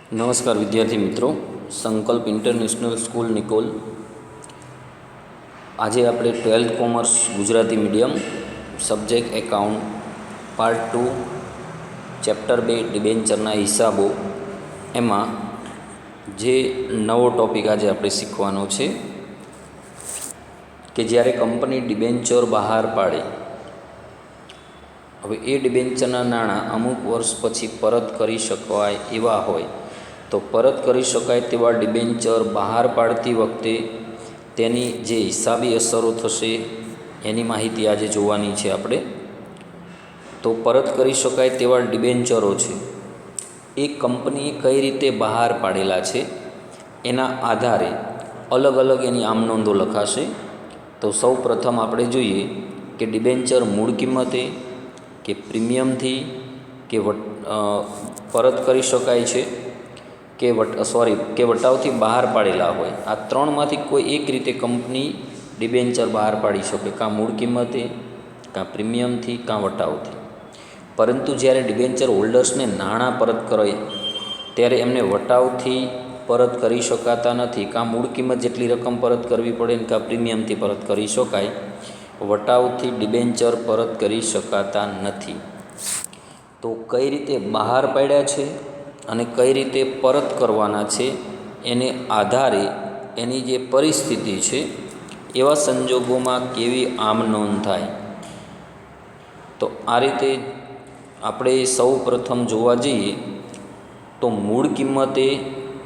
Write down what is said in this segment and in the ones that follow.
નમસ્કાર વિદ્યાર્થી મિત્રો, સંકલ્પ ઇન્ટરનેશનલ સ્કૂલ નિકોલ. આજે આપણે 12th commerce Gujarati medium subject account part 2 chapter 2 ડિબેન્ચરના હિસાબો એમાં જે નવો ટૉપિક આજે આપણે શીખવાનો છે કે જ્યારે કંપની ડિબેન્ચર બહાર પાડે, હવે એ ડિબેન્ચરના નાણાં અમુક વર્ષ પછી પરત કરી શકાય એવા હોય તો પરત કરી શકાય તેવા ડિબેન્ચર બહાર પાડતી વખતે તેની જે હિસાબી અસરો થશે એની માહિતી આજે જોવાની છે આપણે. તો પરત કરી શકાય તેવા ડિબેન્ચરો છે એ કંપનીએ કઈ રીતે બહાર પાડેલા છે એના આધારે અલગ અલગ એની આમનોંધો લખાશે. તો સૌ પ્રથમ આપણે જોઈએ કે ડિબેન્ચર મૂળ કિંમતે કે પ્રીમિયમથી કે પરત કરી શકાય છે કે વટાવથી બહાર પાડેલા હોય. આ ત્રણમાંથી કોઈ એક રીતે કંપની ડિબેન્ચર બહાર પાડી શકે, કાં મૂળ કિંમતે, કાં પ્રીમિયમથી, કાં વટાવથી. પરંતુ જ્યારે ડિબેન્ચર હોલ્ડર્સને નાણાં પરત કરે ત્યારે એમને વટાવથી પરત કરી શકાતા નથી. કાં મૂળ કિંમત જેટલી રકમ પરત કરવી પડે ને કાં પ્રીમિયમથી પરત કરી શકાય. વટાવથી ડિબેન્ચર પરત કરી શકાતા નથી. તો કઈ રીતે બહાર પાડ્યા છે અને કઈ રીતે પરત કરવાના છે એને આધારે એની જે પરિસ્થિતિ છે એવા સંજોગોમાં કેવી આમ નોંધ થાય. તો આ રીતે આપણે સૌ પ્રથમ જોવા જઈએ તો મૂળ કિંમતે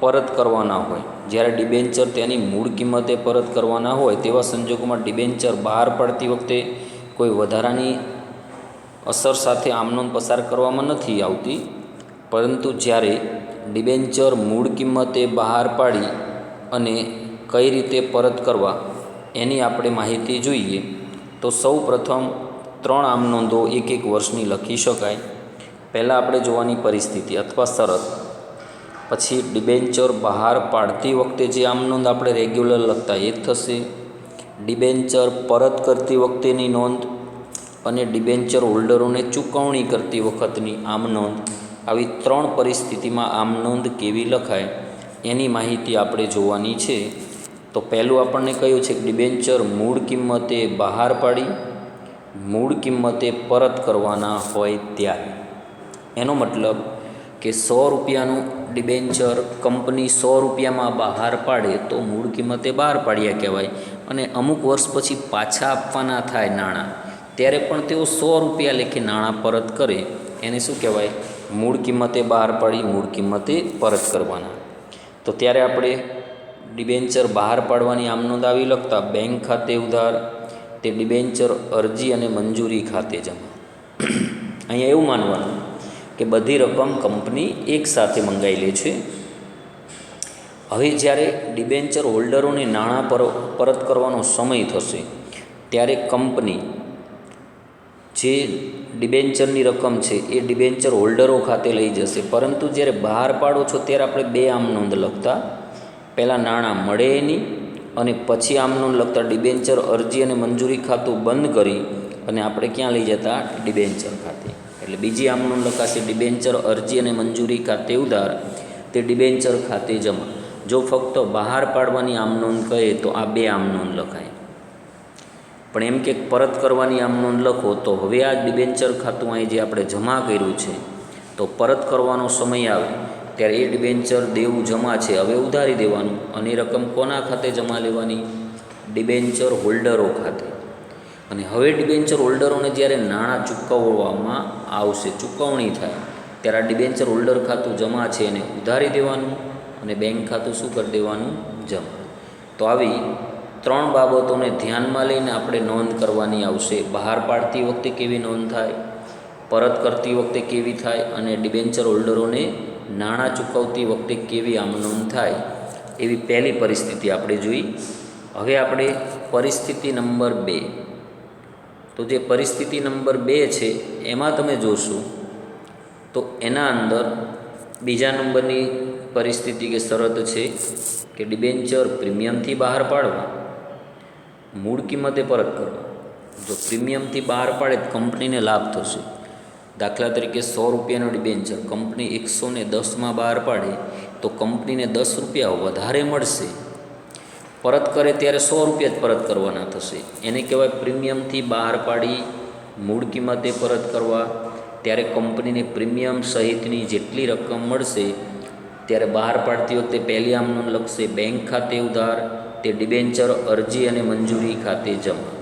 પરત કરવાના હોય, જ્યારે ડિબેન્ચર તેની મૂળ કિંમતે પરત કરવાના હોય તેવા સંજોગોમાં ડિબેન્ચર બહાર પાડતી વખતે કોઈ વધારાની અસર સાથે આમનોંધ પસાર કરવામાં નથી આવતી. પરંતુ જ્યારે ડિબેન્ચર મૂળ કિંમતે બહાર પાડી અને કઈ રીતે પરત કરવા એની આપણે માહિતી જોઈએ તો સૌ પ્રથમ 3 આમનોંધો એક વર્ષની લખી શકાય. પહેલાં આપણે જોવાની પરિસ્થિતિ અથવા શરત, પછી ડિબેન્ચર બહાર પાડતી વખતે જે આમનોંધ આપણે રેગ્યુલર લખતા એ જ થશે, ડિબેન્ચર પરત કરતી વખતેની નોંધ અને ડિબેન્ચર હોલ્ડરોને ચૂકવણી કરતી વખતની આમનોંધ. આવી 3 પરિસ્થિતિમાં આમનોંધ કેવી લખાય એની માહિતી આપણે જોવાની છે. તો પહેલું આપણને કહ્યું છે કે ડિબેન્ચર મૂળ કિંમતે બહાર પાડી મૂળ કિંમતે પરત કરવાના હોય ત્યારે. એનો મતલબ કે 100 રૂપિયાનું ડિબેન્ચર કંપની 100 રૂપિયામાં બહાર પાડે તો મૂળ કિંમતે બહાર પાડ્યા કહેવાય. અને અમુક વર્ષ પછી પાછા આપવાના થાય નાણાં ત્યારે પણ તેઓ 100 રૂપિયા લેખે નાણાં પરત કરે, એને શું કહેવાય? મૂળ કિંમતે બહાર પાડી મૂળ કિંમતે પરત કરવાના. તો ત્યારે આપણે ડિબેન્ચર બહાર પાડવાની આમનોંધ આવી લખતા બેંક ખાતે ઉધાર, તે ડિબેન્ચર અરજી અને મંજૂરી ખાતે જમા. અહીંયા એવું માનવાનું કે બધી રકમ કંપની એક સાથે મંગાવી લે છે. હવે જ્યારે ડિબેન્ચર હોલ્ડરોને નાણાં પરત કરવાનો સમય થશે ત્યારે કંપની જે ડિબેન્ચરની રકમ છે એ ડિબેન્ચર હોલ્ડરો ખાતે લઈ જશે. પરંતુ જ્યારે બહાર પાડો છો ત્યારે આપણે 2 આમનોંધ લખતા, પહેલાં નાણાં મળે એની અને પછી આમનોંધ લખતા ડિબેન્ચર અરજી અને મંજૂરી ખાતું બંધ કરી અને આપણે ક્યાં લઈ જતા? ડિબેન્ચર ખાતે. એટલે બીજી આમનોંધ લખાશે ડિબેન્ચર અરજી અને મંજૂરી ખાતે ઉધાર, તે ડિબેન્ચર ખાતે જમા. જો ફક્ત બહાર પાડવાની આમનોંધ કહે તો આ 2 આમનોંધ લખાય. પણ એમ કે પરત કરવાની આમનોંધ લખો તો હવે આ ડિબેન્ચર ખાતું અહીં જે આપણે જમા કર્યું છે તો પરત કરવાનો સમય આવે ત્યારે એ ડિબેન્ચર દેવું જમા છે હવે ઉધારી દેવાનું. અને રકમ કોના ખાતે જમા લેવાની? ડિબેન્ચર હોલ્ડરો ખાતે. અને હવે ડિબેન્ચર હોલ્ડરોને જ્યારે નાણાં ચૂકવવામાં આવશે, ચૂકવણી થાય ત્યારે આ ડિબેન્ચર હોલ્ડર ખાતું જમા છે એને ઉધારી દેવાનું અને બેંક ખાતું શું કરી દેવાનું? જમા. તો આવી 3 બાબતોને ધ્યાનમાં લઈને આપણે નોંધ કરવાની આવશે. બહાર પાડતી વખતે કેવી નોંધ થાય, પરત કરતી વખતે કેવી થાય અને ડિબેન્ચર હોલ્ડરોને નાણાં ચૂકવતી વખતે કેવી આમનોંધ થાય એવી પહેલી પરિસ્થિતિ આપણે જોઈ. હવે આપણે પરિસ્થિતિ નંબર 2. તો જે પરિસ્થિતિ નંબર 2 છે એમાં તમે જોશો તો એના અંદર બીજા નંબરની પરિસ્થિતિ કે શરત છે કે ડિબેન્ચર પ્રીમિયમથી બહાર પાડવા, મૂળ કિંમતે પરત કરવા. જો પ્રીમિયમથી બહાર પાડે તો કંપનીને લાભ થશે. દાખલા તરીકે 100 રૂપિયાનો ડિબેન્ચર કંપની 110માં બહાર પાડે તો કંપનીને 10 રૂપિયા વધારે મળશે. પરત કરે ત્યારે 100 રૂપિયા જ પરત કરવાના થશે. એને કહેવાય પ્રીમિયમથી બહાર પાડી મૂળ કિંમતે પરત કરવા. ત્યારે કંપનીને પ્રીમિયમ સહિતની જેટલી રકમ મળશે ત્યારે બહાર પાડતી વખતે પહેલી આમ નોંધ લખશે બેંક ખાતે ઉધાર, તે ડિબેન્ચર અરજી અને મંજૂરી ખાતે જમા.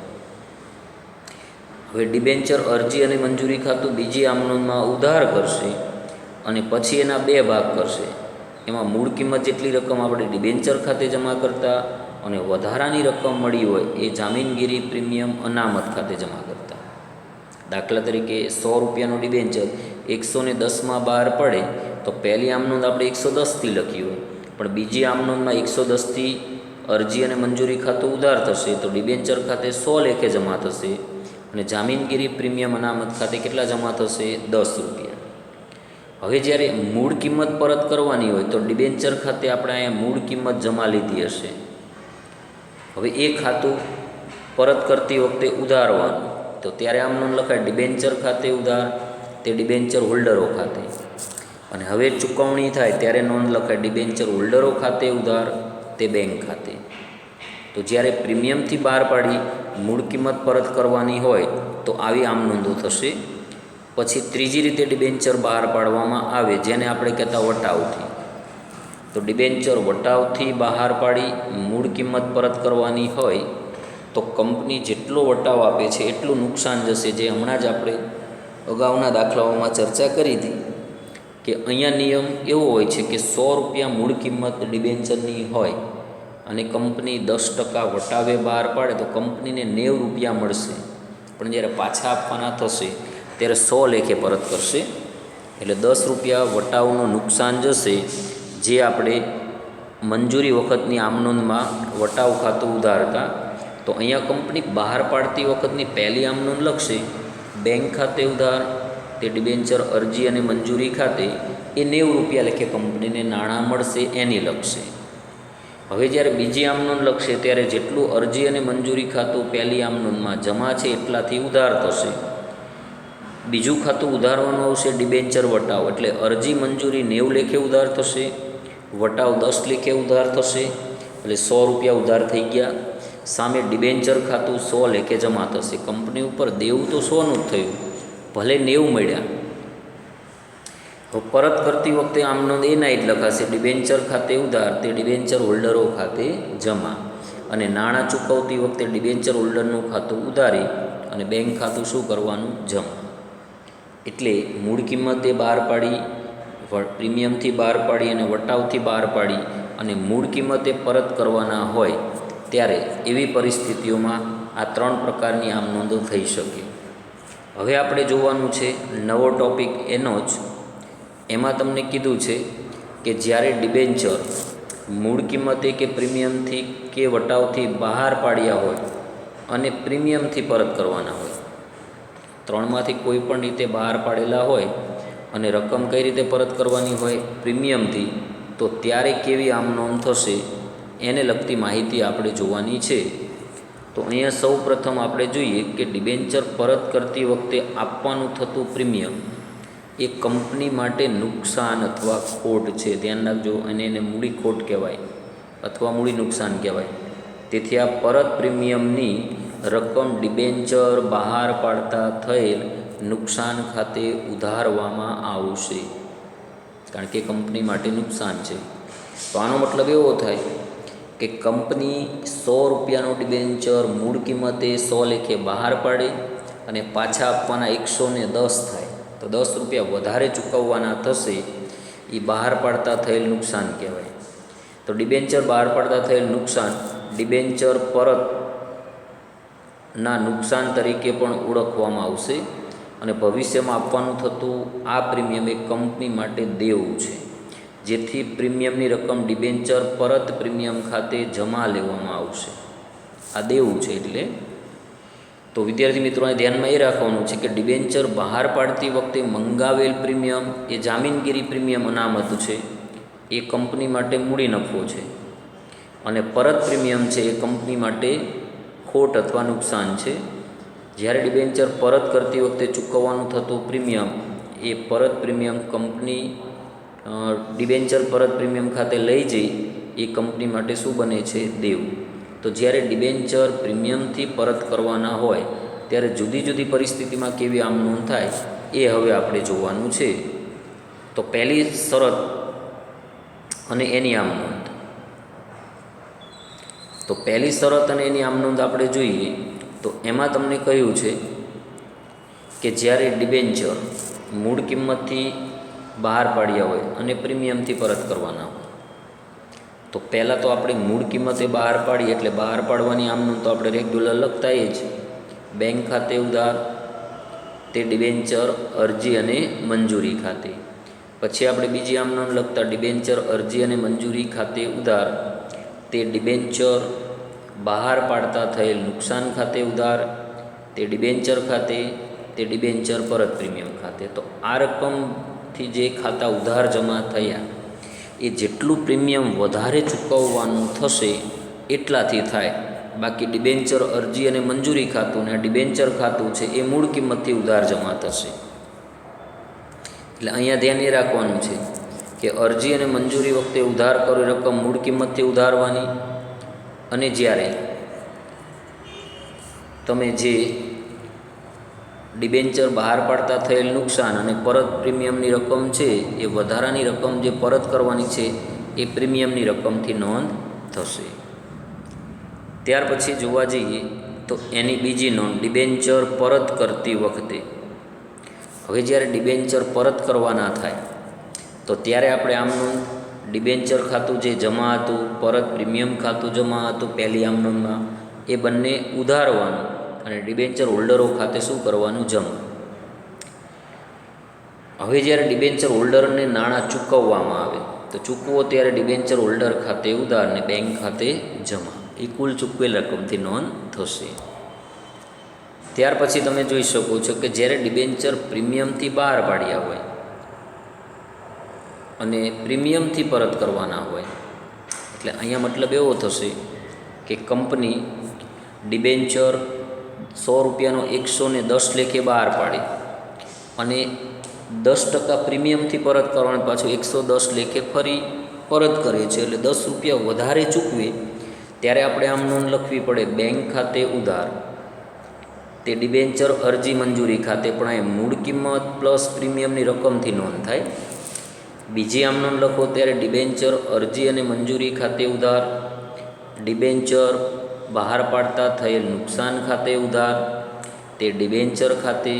હવે ડિબેન્ચર અરજી અને મંજૂરી ખાતું બીજી આમ નોંધમાં ઉધાર કરશે અને પછી એના બે ભાગ કરશે. એમાં મૂળ કિંમત જેટલી રકમ આપણે ડિબેન્ચર ખાતે જમા કરતા અને વધારાની રકમ મળી હોય એ જામીનગીરી પ્રીમિયમ અનામત ખાતે જમા કરતા. દાખલા તરીકે 100 રૂપિયાનું ડિબેન્ચર 110માં બહાર પડે તો પહેલી આમ નોંધ આપણે 110થી લખી હોય, પણ બીજી આમ નોંધમાં 110થી અરજી અને મંજૂરી ખાતું ઉધાર થશે તો ડિબેન્ચર ખાતે 100 લેખે જમા થશે અને જામીનગીરી પ્રીમિયમ અનામત ખાતે કેટલા જમા થશે? 10 રૂપિયા. હવે જ્યારે મૂળ કિંમત પરત કરવાની હોય તો ડિબેન્ચર ખાતે આપણે અહીંયા મૂળ કિંમત જમા લીધી હશે. હવે એ ખાતું પરત કરતી વખતે ઉધારવાનું, તો ત્યારે આમ નોંધ લખાય ડિબેન્ચર ખાતે ઉધાર, તે ડિબેન્ચર હોલ્ડરો ખાતે. અને હવે ચૂકવણી થાય ત્યારે નોંધ લખાય ડિબેન્ચર હોલ્ડરો ખાતે ઉધાર, તે બેંક ખાતે. તો જ્યારે પ્રીમિયમથી બહાર પાડી મૂળ કિંમત પરત કરવાની હોય તો આવી આમ નોંધો થશે. પછી ત્રીજી રીતે ડિબેન્ચર બહાર પાડવામાં આવે જેને આપણે કહેતા વટાવથી. તો ડિબેન્ચર વટાવથી બહાર પાડી મૂળ કિંમત પરત કરવાની હોય તો કંપની જેટલો વટાવ આપે છે એટલું નુકસાન જશે, જે હમણાં જ આપણે અગાઉના દાખલાઓમાં ચર્ચા કરી હતી કે અહીંયા નિયમ એવો હોય છે કે 100 રૂપિયા મૂળ કિંમત ડિબેન્ચરની હોય અને કંપની 10% વટાવે બહાર પાડે તો કંપનીને 90 રૂપિયા મળશે, પણ જ્યારે પાછા આપવાના થશે ત્યારે 100 લેખે પરત કરશે. એટલે 10 રૂપિયા વટાવનું નુકસાન જશે, જે આપણે મંજૂરી વખતની આમ નોંધમાં વટાવ ખાતું ઉધારતા. તો અહીંયા કંપની બહાર પાડતી વખતની પહેલી આમ નોંધ લખશે બેંક ખાતે ઉધાર, તે ડિબેન્ચર અરજી અને મંજૂરી ખાતે એ 90 રૂપિયા લેખે કંપનીને નાણાં મળશે એની લખશે. હવે જ્યારે બીજી આમ નોંધ લખશે ત્યારે જેટલું અરજી અને મંજૂરી ખાતું પહેલી આમ નોંધમાં જમા છે એટલાથી ઉધાર થશે. બીજું ખાતું ઉધારવાનું આવશે ડિબેન્ચર વટાવ, એટલે અરજી મંજૂરી 90 લેખે ઉધાર થશે, વટાવ 10 લેખે ઉધાર થશે, એટલે 100 રૂપિયા ઉધાર થઈ ગયા. સામે ડિબેન્ચર ખાતું 100 લેખે જમા થશે. કંપની ઉપર દેવું તો 100નું જ થયું, ભલે 90 મળ્યા. પરત કરતી વખતે આમ નોંધ એના જ લખાશે ડિબેન્ચર ખાતે ઉધાર, તે ડિબેન્ચર હોલ્ડરો ખાતે જમા. અને નાણાં ચૂકવતી વખતે ડિબેન્ચર હોલ્ડરનું ખાતું ઉધારી અને બેંક ખાતું શું કરવાનું? જમા. એટલે મૂળ કિંમતે બહાર પાડી, પ્રીમિયમથી બહાર પાડી અને વટાવથી બહાર પાડી અને મૂળ કિંમતે પરત કરવાના હોય ત્યારે એવી પરિસ્થિતિઓમાં આ 3 પ્રકારની આમ નોંધો થઈ શકે. હવે આપણે જોવાનું છે નવો ટૉપિક એનો જ. એમાં તમને કીધું છે કે જ્યારે ડિબેન્ચર મૂળ કિંમતે કે પ્રીમિયમથી કે વટાવથી બહાર પાડ્યા હોય અને પ્રીમિયમથી પરત કરવાના હોય, 3માંથી કોઈ પણ રીતે બહાર પાડેલા હોય અને રકમ કઈ રીતે પરત કરવાની હોય? પ્રીમિયમથી. તો ત્યારે કેવી આમ નોંધ થશે એને લગતી માહિતી આપણે જોવાની છે. તો અહીંયા સૌ પ્રથમ આપણે જોઈએ કે ડિબેન્ચર પરત કરતી વખતે આપવાનું થતું પ્રીમિયમ એ કંપની માટે નુકસાન અથવા ખોટ છે. ધ્યાન રાખજો, અને એને મૂડી ખોટ કહેવાય અથવા મૂડી નુકસાન કહેવાય. તેથી આ પરત પ્રીમિયમની રકમ ડિબેન્ચર બહાર પાડતા થયેલ નુકસાન ખાતે ઉધારવામાં આવશે, કારણ કે કંપની માટે નુકસાન છે. તો આનો મતલબ એવો થાય કે કંપની 100 રૂપિયાનું ડિબેન્ચર મૂળ કિંમતે 100 લેખે બહાર પાડે અને પાછા આપવાના 110 થાય તો 10 રૂપિયા વધારે ચૂકવવાના થશે. એ બહાર પાડતા થયેલ નુકસાન કહેવાય. તો ડિબેન્ચર બહાર પાડતા થયેલ નુકસાન ડિબેન્ચર પરતના નુકસાન તરીકે પણ ઓળખવામાં આવશે. અને ભવિષ્યમાં આપવાનું થતું આ પ્રીમિયમ એ કંપની માટે દેવું છે, જેથી પ્રીમિયમની રકમ ડિબેન્ચર પરત પ્રીમિયમ ખાતે જમા લેવામાં આવશે. આ દેવું છે. એટલે તો વિદ્યાર્થી મિત્રોને ધ્યાનમાં એ રાખવાનું છે કે ડિબેન્ચર બહાર પાડતી વખતે મંગાવેલ પ્રીમિયમ એ જામીનગીરી પ્રીમિયમ અનામત છે, એ કંપની માટે મૂડી નફો છે. અને પરત પ્રીમિયમ છે એ કંપની માટે ખોટ અથવા નુકસાન છે. જ્યારે ડિબેન્ચર પરત કરતી વખતે ચૂકવવાનું થતું પ્રીમિયમ એ પરત પ્રીમિયમ કંપની ડિબેન્ચર પરત પ્રીમિયમ ખાતે લઈ જઈ એ કંપની માટે શું બને છે? દેવું. તો જ્યારે ડિબેન્ચર પ્રીમિયમથી પરત કરવાના હોય ત્યારે જુદી જુદી પરિસ્થિતિમાં કેવી આમ નોંધ થાય એ હવે આપણે જોવાનું છે. તો પહેલી શરત અને એની આમ નોંધ. તો પહેલી શરત અને એની આમ નોંધ આપણે જોઈએ તો એમાં તમને કહ્યું છે કે જ્યારે ડિબેન્ચર મૂળ કિંમતથી બહાર પાડ્યા હોય અને પ્રીમિયમથી પરત કરવાના હોય, તો પહેલાં તો આપણે મૂળ કિંમતે બહાર પાડીએ એટલે બહાર પાડવાની આમ નોંધ તો આપણે રેગ્યુલર લખતા જ. બેંક ખાતે ઉધાર, તે ડિબેન્ચર અરજી અને મંજૂરી ખાતે. પછી આપણે બીજી આમ નોંધ લખતા ડિબેન્ચર અરજી અને મંજૂરી ખાતે ઉધાર, તે ડિબેન્ચર બહાર પાડતા થયેલ નુકસાન ખાતે ઉધાર, તે ડિબેન્ચર ખાતે, તે ડિબેન્ચર પરત પ્રીમિયમ ખાતે. તો આ રકમથી જે ખાતા ઉધાર જમા થયા એ જેટલું પ્રીમિયમ વધારે ચૂકવવાનું થશે એટલાથી થાય. બાકી ડિબેન્ચર અરજી અને મંજૂરી ખાતું ને આ ડિબેન્ચર ખાતું છે એ મૂળ કિંમતથી ઉધાર જમા થશે. એટલે અહીંયા ધ્યાન એ રાખવાનું છે કે અરજી અને મંજૂરી વખતે ઉધાર કરેલી રકમ મૂળ કિંમતથી ઉધારવાની, અને જ્યારે તમે જે ડિબેન્ચર બહાર પાડતા થયેલ નુકસાન અને પરત પ્રીમિયમની રકમ છે એ વધારાની રકમ જે પરત કરવાની છે એ પ્રીમિયમની રકમથી નોંધ થશે. ત્યાર પછી જોવા જઈએ તો એની બીજી નોંધ ડિબેન્ચર પરત કરતી વખતે. હવે જ્યારે ડિબેન્ચર પરત કરવાના થાય તો ત્યારે આપણે આમ નોંધ ડિબેન્ચર ખાતું જે જમા હતું, પરત પ્રીમિયમ ખાતું જમા હતું પહેલી આમ નોંધમાં, એ બંને ઉધારવાનું અને ડિબેન્ચર હોલ્ડરો ખાતે શું કરવાનું? જમા. હવે જ્યારે ડિબેન્ચર હોલ્ડરને નાણાં ચૂકવવામાં આવે તો ચૂકવો ત્યારે ડિબેન્ચર હોલ્ડર ખાતે ઉધાર ને બેંક ખાતે જમા. એ કુલ ચૂકવેલ રકમથી નોંધ થશે. ત્યાર પછી તમે જોઈ શકો છો કે જ્યારે ડિબેન્ચર પ્રીમિયમથી બહાર પાડ્યા હોય અને પ્રીમિયમથી પરત કરવાના હોય, એટલે અહીંયા મતલબ એવો થશે કે કંપની ડિબેન્ચર 100 રૂપિયાનો 110 લેખે બહાર પાડે અને 10% પ્રીમિયમથી પરત કરવાનું પાછું 110 લેખે ફરી પરત કરે છે, એટલે 10 રૂપિયા વધારે ચૂકવે ત્યારે આપણે આમ નોંધ લખવી પડે બેંક ખાતે ઉધાર, તે ડિબેન્ચર અરજી મંજૂરી ખાતે, પણ આ મૂળ કિંમત પ્લસ પ્રીમિયમની રકમથી નોંધ થાય. બીજી આમ નોંધ લખો ત્યારે ડિબેન્ચર અરજી અને મંજૂરી ખાતે ઉધાર, ડિબેન્ચર બહાર પાડતા થયેલ નુકસાન ખાતે ઉધાર, તે ડિબેન્ચર ખાતે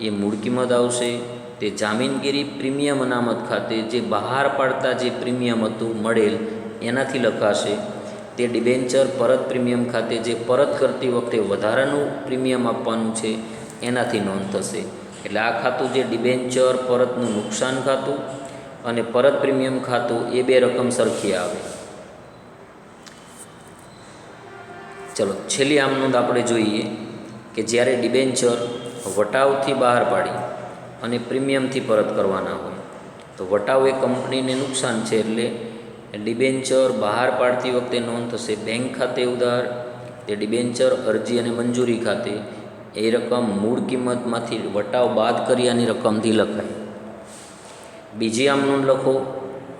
એ મૂળ કિંમત આવશે, તે જામીનગીરી પ્રીમિયમ અનામત ખાતે જે બહાર પાડતા જે પ્રીમિયમ હતું મળેલ એનાથી લખાશે, તે ડિબેન્ચર પરત પ્રીમિયમ ખાતે જે પરત કરતી વખતે વધારાનું પ્રીમિયમ આપવાનું છે એનાથી નોંધ થશે. એટલે આ ખાતું જે ડિબેન્ચર પરતનું નુકસાન ખાતું અને પરત પ્રીમિયમ ખાતું એ બે રકમ સરખી આવે. ચલો છેલ્લી આમ નોંધ આપણે જોઈએ કે જ્યારે ડિબેન્ચર વટાવથી બહાર પાડી અને પ્રીમિયમથી પરત કરવાના હોય તો વટાવ એ કંપનીને નુકસાન છે, એટલે ડિબેન્ચર બહાર પાડતી વખતે નોંધ થશે બેંક ખાતે ઉધાર, તે ડિબેન્ચર અરજી અને મંજૂરી ખાતે એ રકમ મૂળ કિંમતમાંથી વટાવ બાદ કર્યાની રકમથી લખાય. બીજી આમ નોંધ લખો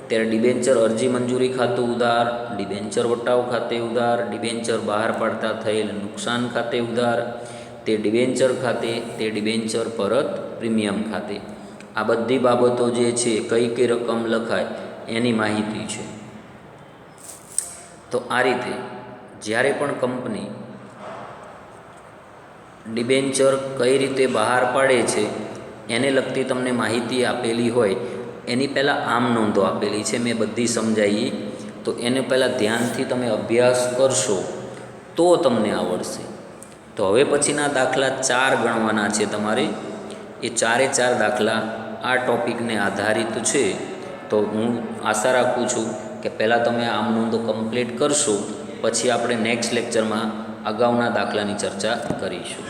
ત્યારે ડિબેન્ચર અરજી મંજૂરી ખાતું ઉધાર, ડિબેન્ચર વટાવ ખાતે ઉધાર, ડિબેન્ચર બહાર પાડતા થયેલ નુકસાન ખાતે ઉધાર, તે ડિબેન્ચર ખાતે, તે ડિબેન્ચર પરત પ્રીમિયમ ખાતે. આ બધી બાબતો જે છે કઈ કઈ રકમ લખાય એની માહિતી છે. તો આ રીતે જ્યારે પણ કંપની ડિબેન્ચર કઈ રીતે બહાર પાડે છે એને લગતી તમને માહિતી આપેલી હોય એની પહેલાં આમ નોંધો આપેલી છે, મેં બધી સમજાવી, તો એને પહેલાં ધ્યાનથી તમે અભ્યાસ કરશો તો તમને આવડશે. તો હવે પછીના દાખલા 4 ગણવાના છે તમારે. એ 4 દાખલા આ ટૉપિકને આધારિત છે. તો હું આશા રાખું છું કે પહેલાં તમે આમ નોંધો કમ્પ્લીટ કરશો, પછી આપણે નેક્સ્ટ લેક્ચરમાં અગાઉના દાખલાની ચર્ચા કરીશું.